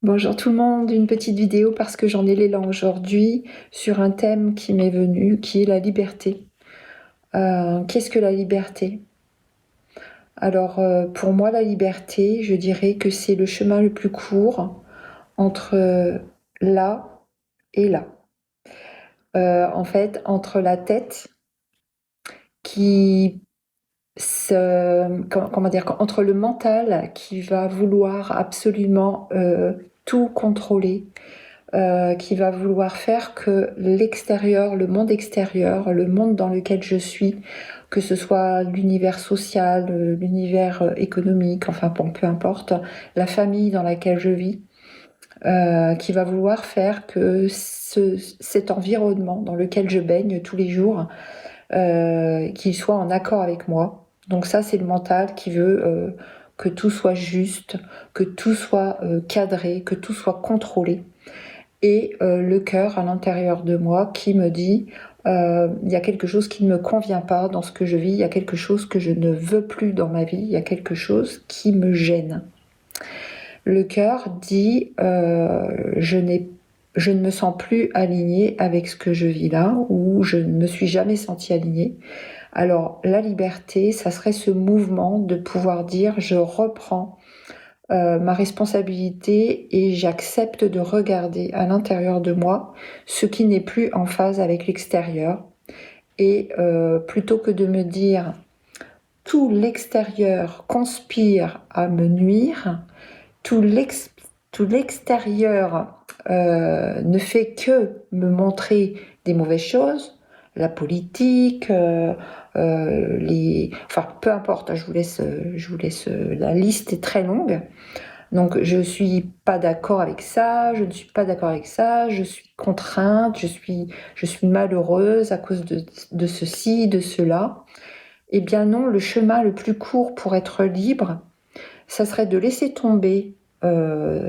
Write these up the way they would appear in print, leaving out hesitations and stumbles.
Bonjour tout le monde, une petite vidéo parce que j'en ai l'élan aujourd'hui sur un thème qui m'est venu, qui est la liberté. Qu'est-ce que la liberté? Alors pour moi la liberté, je dirais que c'est le chemin le plus court entre là et là. En fait, entre la tête qui comment dire, entre le mental qui va vouloir absolument tout contrôler, qui va vouloir faire que l'extérieur, le monde extérieur, le monde dans lequel je suis, que ce soit l'univers social, l'univers économique, enfin bon, peu importe, la famille dans laquelle je vis, qui va vouloir faire que cet environnement dans lequel je baigne tous les jours, qu'il soit en accord avec moi. Donc ça, c'est le mental qui veut que tout soit juste, que tout soit cadré, que tout soit contrôlé. Et le cœur à l'intérieur de moi qui me dit il y a quelque chose qui ne me convient pas dans ce que je vis, il y a quelque chose que je ne veux plus dans ma vie, il y a quelque chose qui me gêne. Le cœur dit je ne me sens plus alignée avec ce que je vis là, ou je ne me suis jamais sentie alignée. Alors la liberté, ça serait ce mouvement de pouvoir dire je reprends ma responsabilité et j'accepte de regarder à l'intérieur de moi ce qui n'est plus en phase avec l'extérieur. Et plutôt que de me dire tout l'extérieur conspire à me nuire, tout l'extérieur ne fait que me montrer des mauvaises choses, la politique, enfin peu importe, hein, je vous laisse, la liste est très longue. Donc je suis pas d'accord avec ça, je ne suis pas d'accord avec ça, je suis contrainte, je suis malheureuse à cause de ceci, de cela. Eh bien non, le chemin le plus court pour être libre, ça serait de laisser tomber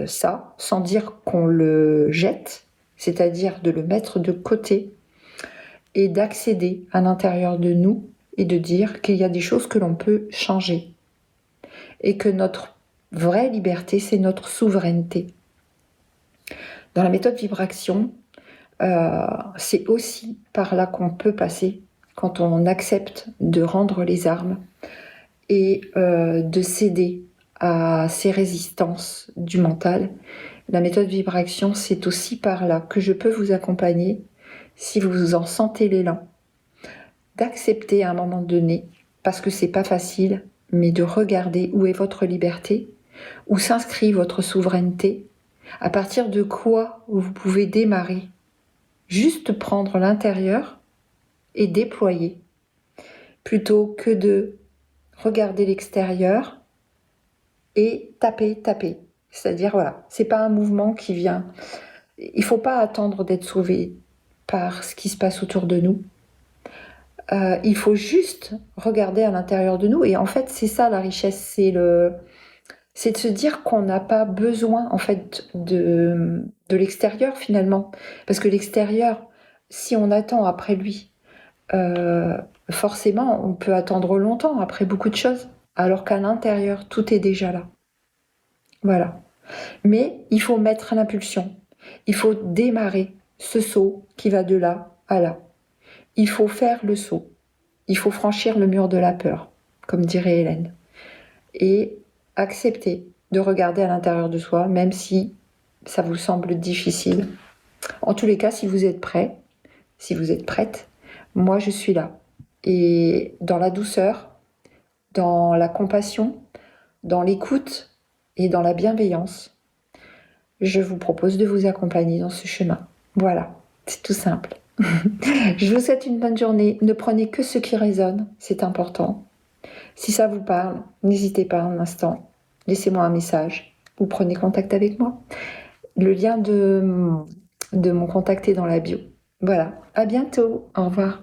ça, sans dire qu'on le jette, c'est-à-dire de le mettre de côté et d'accéder à l'intérieur de nous et de dire qu'il y a des choses que l'on peut changer et que notre vraie liberté, c'est notre souveraineté. Dans la méthode vibration, c'est aussi par là qu'on peut passer quand on accepte de rendre les armes et de céder à ces résistances du mental. La méthode vibration, c'est aussi par là que je peux vous accompagner si vous en sentez l'élan, d'accepter à un moment donné, parce que c'est pas facile, mais de regarder où est votre liberté, où s'inscrit votre souveraineté, à partir de quoi vous pouvez démarrer. Juste prendre l'intérieur et déployer, plutôt que de regarder l'extérieur et taper. C'est-à-dire, voilà, c'est pas un mouvement qui vient. Il faut pas attendre d'être sauvé par ce qui se passe autour de nous. Il faut juste regarder à l'intérieur de nous. Et en fait, c'est ça la richesse, c'est de se dire qu'on n'a pas besoin en fait de l'extérieur finalement, parce que l'extérieur, si on attend après lui, euh, forcément on peut attendre longtemps après beaucoup de choses, alors qu'à l'intérieur tout est déjà là. Voilà. Mais il faut mettre l'impulsion, il faut démarrer ce saut qui va de là à là. Il faut faire le saut, il faut franchir le mur de la peur, comme dirait Hélène, et accepter de regarder à l'intérieur de soi, même si ça vous semble difficile. En tous les cas, si vous êtes prêt, si vous êtes prête, moi je suis là. Et dans la douceur, dans la compassion, dans l'écoute et dans la bienveillance, je vous propose de vous accompagner dans ce chemin. Voilà, c'est tout simple. Je vous souhaite une bonne journée. Ne prenez que ce qui résonne, c'est important. Si ça vous parle, n'hésitez pas un instant. Laissez-moi un message ou prenez contact avec moi. Le lien de mon contact est dans la bio. Voilà, à bientôt. Au revoir.